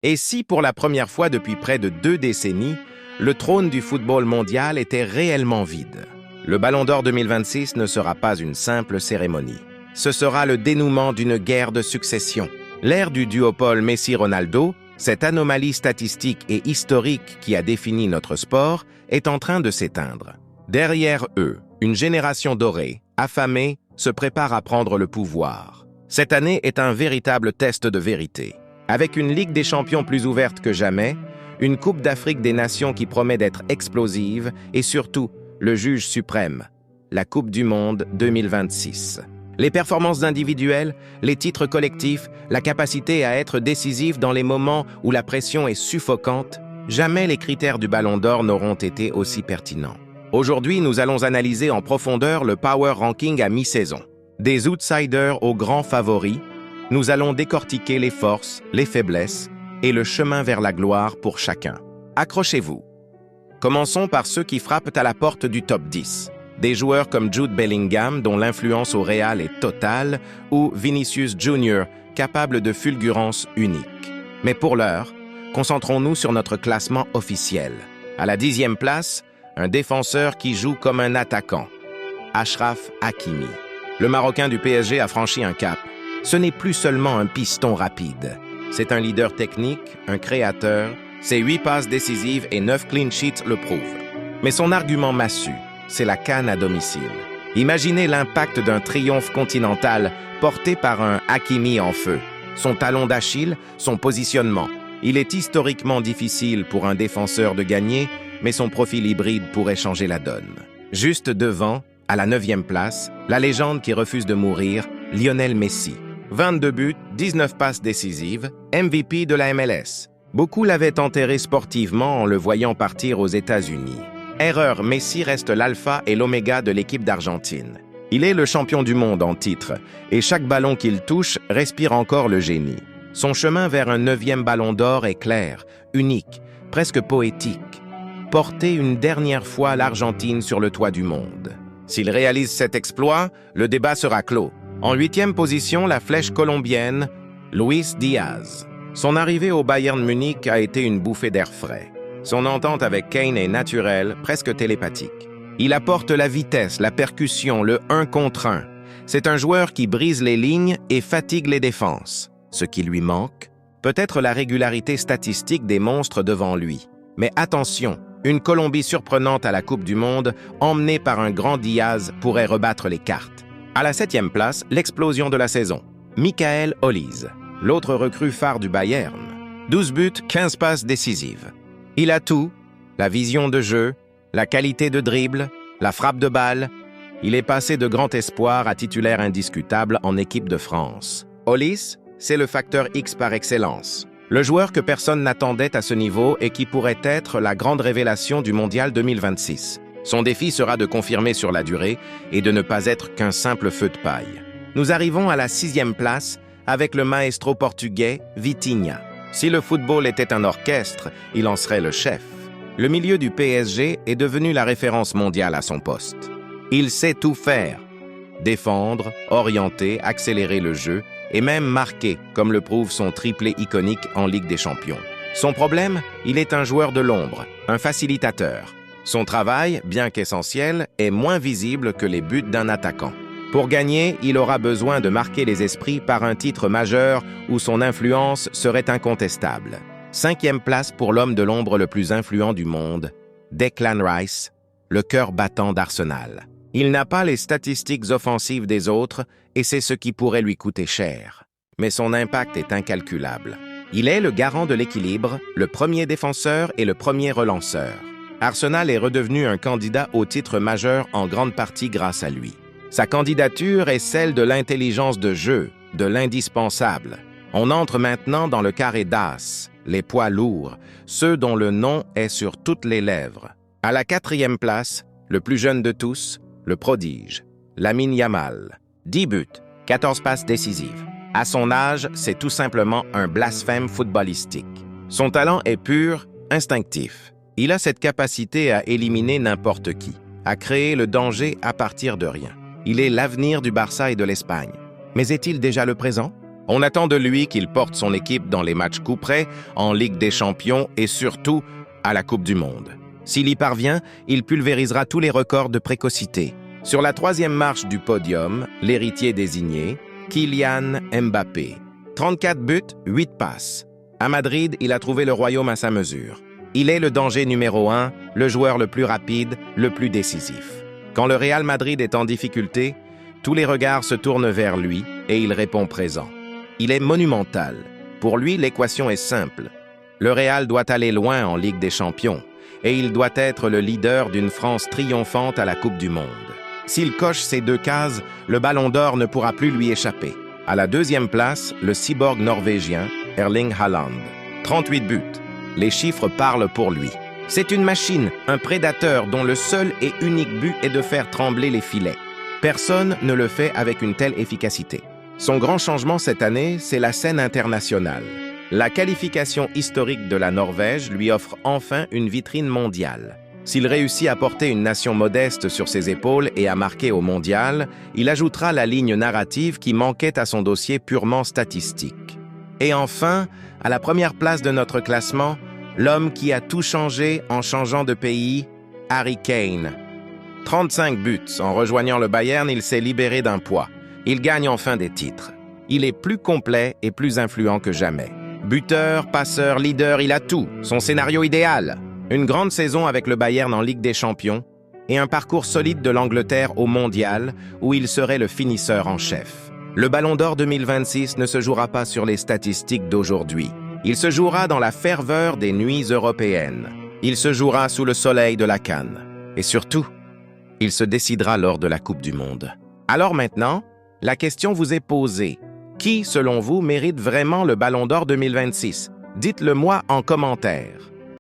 Et si, pour la première fois depuis près de 2 décennies, le trône du football mondial était réellement vide? Le Ballon d'Or 2026 ne sera pas une simple cérémonie. Ce sera le dénouement d'une guerre de succession. L'ère du duopole Messi-Ronaldo, cette anomalie statistique et historique qui a défini notre sport, est en train de s'éteindre. Derrière eux, une génération dorée, affamée, se prépare à prendre le pouvoir. Cette année est un véritable test de vérité. Avec une Ligue des champions plus ouverte que jamais, une Coupe d'Afrique des Nations qui promet d'être explosive et surtout, le juge suprême, la Coupe du Monde 2026. Les performances individuelles, les titres collectifs, la capacité à être décisif dans les moments où la pression est suffocante, jamais les critères du Ballon d'Or n'auront été aussi pertinents. Aujourd'hui, nous allons analyser en profondeur le Power Ranking à mi-saison. Des outsiders aux grands favoris, nous allons décortiquer les forces, les faiblesses et le chemin vers la gloire pour chacun. Accrochez-vous. Commençons par ceux qui frappent à la porte du top 10. Des joueurs comme Jude Bellingham, dont l'influence au Real est totale, ou Vinicius Junior, capable de fulgurance unique. Mais pour l'heure, concentrons-nous sur notre classement officiel. À la 10e place, un défenseur qui joue comme un attaquant, Achraf Hakimi. Le Marocain du PSG a franchi un cap. Ce n'est plus seulement un piston rapide. C'est un leader technique, un créateur. Ses 8 passes décisives et 9 clean sheets le prouvent. Mais son argument massu, c'est la CAN à domicile. Imaginez l'impact d'un triomphe continental porté par un Hakimi en feu. Son talon d'Achille, son positionnement. Il est historiquement difficile pour un défenseur de gagner, mais son profil hybride pourrait changer la donne. Juste devant, à la 9e place, la légende qui refuse de mourir, Lionel Messi. 22 buts, 19 passes décisives, MVP de la MLS. Beaucoup l'avaient enterré sportivement en le voyant partir aux États-Unis. Erreur, Messi reste l'alpha et l'oméga de l'équipe d'Argentine. Il est le champion du monde en titre, et chaque ballon qu'il touche respire encore le génie. Son chemin vers un 9e ballon d'or est clair, unique, presque poétique. Porter une dernière fois l'Argentine sur le toit du monde. S'il réalise cet exploit, le débat sera clos. En 8e position, la flèche colombienne, Luis Diaz. Son arrivée au Bayern Munich a été une bouffée d'air frais. Son entente avec Kane est naturelle, presque télépathique. Il apporte la vitesse, la percussion, le 1 contre 1. C'est un joueur qui brise les lignes et fatigue les défenses. Ce qui lui manque, peut-être la régularité statistique des monstres devant lui. Mais attention, une Colombie surprenante à la Coupe du Monde, emmenée par un grand Diaz, pourrait rebattre les cartes. À la 7e place, l'explosion de la saison. Michael Olise, l'autre recrue phare du Bayern. 12 buts, 15 passes décisives. Il a tout, la vision de jeu, la qualité de dribble, la frappe de balle. Il est passé de grand espoir à titulaire indiscutable en équipe de France. Olise, c'est le facteur X par excellence. Le joueur que personne n'attendait à ce niveau et qui pourrait être la grande révélation du Mondial 2026. Son défi sera de confirmer sur la durée et de ne pas être qu'un simple feu de paille. Nous arrivons à la 6e place avec le maestro portugais Vitinha. Si le football était un orchestre, il en serait le chef. Le milieu du PSG est devenu la référence mondiale à son poste. Il sait tout faire. Défendre, orienter, accélérer le jeu et même marquer, comme le prouve son triplé iconique en Ligue des Champions. Son problème, il est un joueur de l'ombre, un facilitateur. Son travail, bien qu'essentiel, est moins visible que les buts d'un attaquant. Pour gagner, il aura besoin de marquer les esprits par un titre majeur où son influence serait incontestable. 5e place pour l'homme de l'ombre le plus influent du monde, Declan Rice, le cœur battant d'Arsenal. Il n'a pas les statistiques offensives des autres et c'est ce qui pourrait lui coûter cher. Mais son impact est incalculable. Il est le garant de l'équilibre, le premier défenseur et le premier relanceur. Arsenal est redevenu un candidat au titre majeur en grande partie grâce à lui. Sa candidature est celle de l'intelligence de jeu, de l'indispensable. On entre maintenant dans le carré d'as, les poids lourds, ceux dont le nom est sur toutes les lèvres. À la 4e place, le plus jeune de tous, le prodige, Lamine Yamal. 10 buts, 14 passes décisives. À son âge, c'est tout simplement un blasphème footballistique. Son talent est pur, instinctif. Il a cette capacité à éliminer n'importe qui, à créer le danger à partir de rien. Il est l'avenir du Barça et de l'Espagne. Mais est-il déjà le présent? On attend de lui qu'il porte son équipe dans les matchs couperets, en Ligue des Champions et surtout à la Coupe du Monde. S'il y parvient, il pulvérisera tous les records de précocité. Sur la 3e marche du podium, l'héritier désigné, Kylian Mbappé. 34 buts, 8 passes. À Madrid, il a trouvé le royaume à sa mesure. Il est le danger numéro 1, le joueur le plus rapide, le plus décisif. Quand le Real Madrid est en difficulté, tous les regards se tournent vers lui et il répond présent. Il est monumental. Pour lui, l'équation est simple. Le Real doit aller loin en Ligue des Champions et il doit être le leader d'une France triomphante à la Coupe du Monde. S'il coche ces 2 cases, le Ballon d'Or ne pourra plus lui échapper. À la 2e place, le cyborg norvégien Erling Haaland. 38 buts. Les chiffres parlent pour lui. C'est une machine, un prédateur dont le seul et unique but est de faire trembler les filets. Personne ne le fait avec une telle efficacité. Son grand changement cette année, c'est la scène internationale. La qualification historique de la Norvège lui offre enfin une vitrine mondiale. S'il réussit à porter une nation modeste sur ses épaules et à marquer au mondial, il ajoutera la ligne narrative qui manquait à son dossier purement statistique. Et enfin, à la première place de notre classement, l'homme qui a tout changé en changeant de pays, Harry Kane. 35 buts. En rejoignant le Bayern, il s'est libéré d'un poids. Il gagne enfin des titres. Il est plus complet et plus influent que jamais. Buteur, passeur, leader, il a tout. Son scénario idéal. Une grande saison avec le Bayern en Ligue des Champions et un parcours solide de l'Angleterre au Mondial où il serait le finisseur en chef. Le Ballon d'Or 2026 ne se jouera pas sur les statistiques d'aujourd'hui. Il se jouera dans la ferveur des nuits européennes. Il se jouera sous le soleil de la Cannes. Et surtout, il se décidera lors de la Coupe du Monde. Alors maintenant, la question vous est posée. Qui, selon vous, mérite vraiment le Ballon d'Or 2026? Dites-le moi en commentaire.